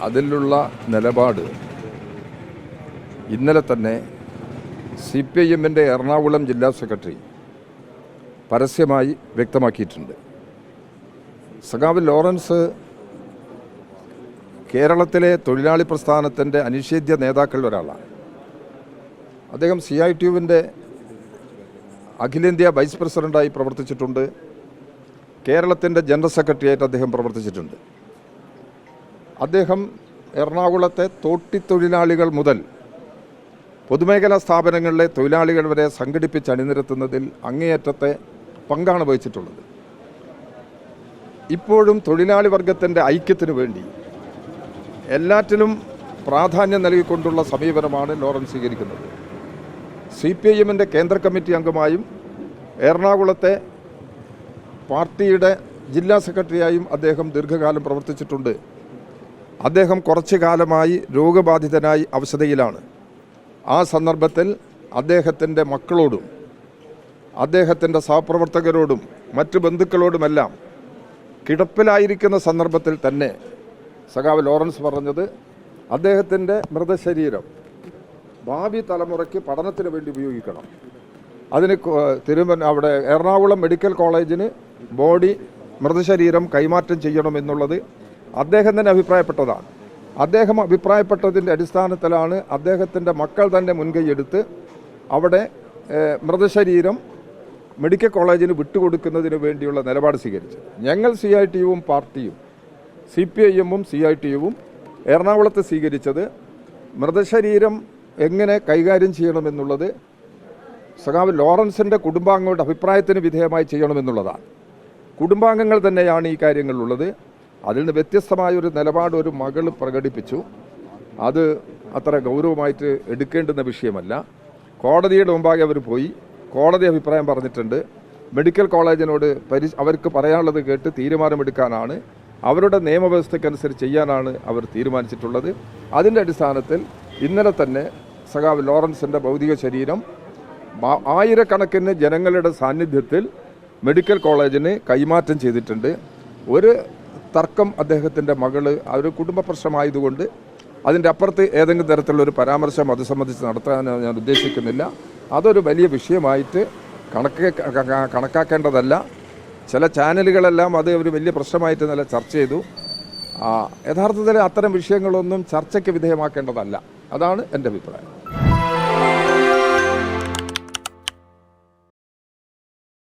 അതിലുള്ള നിലപാട് ഇന്നലെ തന്നെ CPIMൻ്റെ എറണാകുളം ജില്ലാ സെക്രട്ടറി പരസ്യമായി വ്യക്തമാക്കിയിട്ടുണ്ട്. സഖാവ് ലോറൻസ് കേരളത്തിലെ തൊഴിലാളി പ്രസ്ഥാനത്തിൻ്റെ അനിഷേധ്യ നേതാക്കളിൽ ഒരാളാണ്. അദ്ദേഹം CITUവിൻ്റെ അഖിലേന്ത്യാ വൈസ് പ്രസിഡൻ്റായി പ്രവർത്തിച്ചിട്ടുണ്ട്. കേരളത്തിൻ്റെ ജനറൽ സെക്രട്ടറിയായിട്ട് അദ്ദേഹം പ്രവർത്തിച്ചിട്ടുണ്ട്. അദ്ദേഹം എറണാകുളത്തെ തോട്ടിത്തൊഴിലാളികൾ മുതൽ പൊതുമേഖലാ സ്ഥാപനങ്ങളിലെ തൊഴിലാളികൾ വരെ സംഘടിപ്പിച്ച് അണിനിരത്തുന്നതിൽ അങ്ങേയറ്റത്തെ പങ്കാണ് വഹിച്ചിട്ടുള്ളത്. ഇപ്പോഴും തൊഴിലാളി വർഗത്തിൻ്റെ ഐക്യത്തിനു വേണ്ടി എല്ലാറ്റിലും പ്രാധാന്യം നൽകിക്കൊണ്ടുള്ള സമീപനമാണ് ലോറൻസ് സ്വീകരിക്കുന്നത്. CPIMൻ്റെ കേന്ദ്ര കമ്മിറ്റി അംഗമായും എറണാകുളത്തെ പാർട്ടിയുടെ ജില്ലാ സെക്രട്ടറിയായും അദ്ദേഹം ദീർഘകാലം പ്രവർത്തിച്ചിട്ടുണ്ട്. അദ്ദേഹം കുറച്ചു കാലമായി രോഗബാധിതനായി അവശതയിലാണ്. ആ സന്ദർഭത്തിൽ അദ്ദേഹത്തിൻ്റെ മക്കളോടും അദ്ദേഹത്തിൻ്റെ സഹപ്രവർത്തകരോടും മറ്റു ബന്ധുക്കളോടുമെല്ലാം കിടപ്പിലായിരിക്കുന്ന സന്ദർഭത്തിൽ തന്നെ സഖാവ് ലോറൻസ് പറഞ്ഞത് അദ്ദേഹത്തിൻ്റെ മൃതശരീരം ഭാവി തലമുറയ്ക്ക് പഠനത്തിന് വേണ്ടി ഉപയോഗിക്കണം. അതിന് അവിടെ എറണാകുളം മെഡിക്കൽ കോളേജിന് ബോഡി മൃതശരീരം കൈമാറ്റം ചെയ്യണമെന്നുള്ളത് അദ്ദേഹം തന്നെ അഭിപ്രായപ്പെട്ടതാണ്. അദ്ദേഹം അഭിപ്രായപ്പെട്ടതിൻ്റെ അടിസ്ഥാനത്തിലാണ് അദ്ദേഹത്തിൻ്റെ മക്കൾ തന്നെ മുൻകൈയെടുത്ത് അവിടെ മൃതശരീരം മെഡിക്കൽ കോളേജിന് വിട്ടുകൊടുക്കുന്നതിന് വേണ്ടിയുള്ള നിലപാട് സ്വീകരിച്ചത്. ഞങ്ങൾ CITUവും പാർട്ടിയും CPIMും CITUവും എറണാകുളത്ത് സ്വീകരിച്ചത് മൃതശരീരം എങ്ങനെ കൈകാര്യം ചെയ്യണമെന്നുള്ളത് സഖാവ് ലോറൻസിൻ്റെ കുടുംബാംഗങ്ങളുടെ അഭിപ്രായത്തിന് വിധേയമായി ചെയ്യണമെന്നുള്ളതാണ്. കുടുംബാംഗങ്ങൾ തന്നെയാണ് ഈ കാര്യങ്ങളുള്ളത്. അതിൽ നിന്ന് വ്യത്യസ്തമായൊരു നിലപാട് ഒരു മകൾ പ്രകടിപ്പിച്ചു. അത് അത്ര ഗൗരവമായിട്ട് എടുക്കേണ്ടുന്ന വിഷയമല്ല. കോടതിയുടെ മുമ്പാകെ അവർ പോയി കോടതി അഭിപ്രായം പറഞ്ഞിട്ടുണ്ട്. മെഡിക്കൽ കോളേജിനോട് അവർക്ക് പറയാനുള്ളത് കേട്ട് തീരുമാനമെടുക്കാനാണ്, അവരുടെ നിയമവ്യവസ്ഥയ്ക്കനുസരിച്ച് ചെയ്യാനാണ് അവർ തീരുമാനിച്ചിട്ടുള്ളത്. അതിൻ്റെ അടിസ്ഥാനത്തിൽ ഇന്നലെ തന്നെ സഖാവ് ലോറൻസിൻ്റെ ഭൗതിക ശരീരം ആയിരക്കണക്കിന് ജനങ്ങളുടെ സാന്നിധ്യത്തിൽ മെഡിക്കൽ കോളേജിന് കൈമാറ്റം ചെയ്തിട്ടുണ്ട്. ഒരു തർക്കം അദ്ദേഹത്തിൻ്റെ മകള് ഒരു കുടുംബ പ്രശ്നമായതുകൊണ്ട് അതിൻ്റെ അപ്പുറത്ത് ഏതെങ്കിലും തരത്തിലുള്ളൊരു പരാമർശം അത് സംബന്ധിച്ച് നടത്താൻ ഞാൻ ഉദ്ദേശിക്കുന്നില്ല. അതൊരു വലിയ വിഷയമായിട്ട് കണക്കാക്കേണ്ടതല്ല. ചില ചാനലുകളെല്ലാം അത് ഒരു വലിയ പ്രശ്നമായിട്ട് നല്ല ചർച്ച ചെയ്തു. യഥാർത്ഥത്തിൽ അത്തരം വിഷയങ്ങളൊന്നും ചർച്ചയ്ക്ക് വിധേയമാക്കേണ്ടതല്ല. അതാണ് എൻ്റെ അഭിപ്രായം.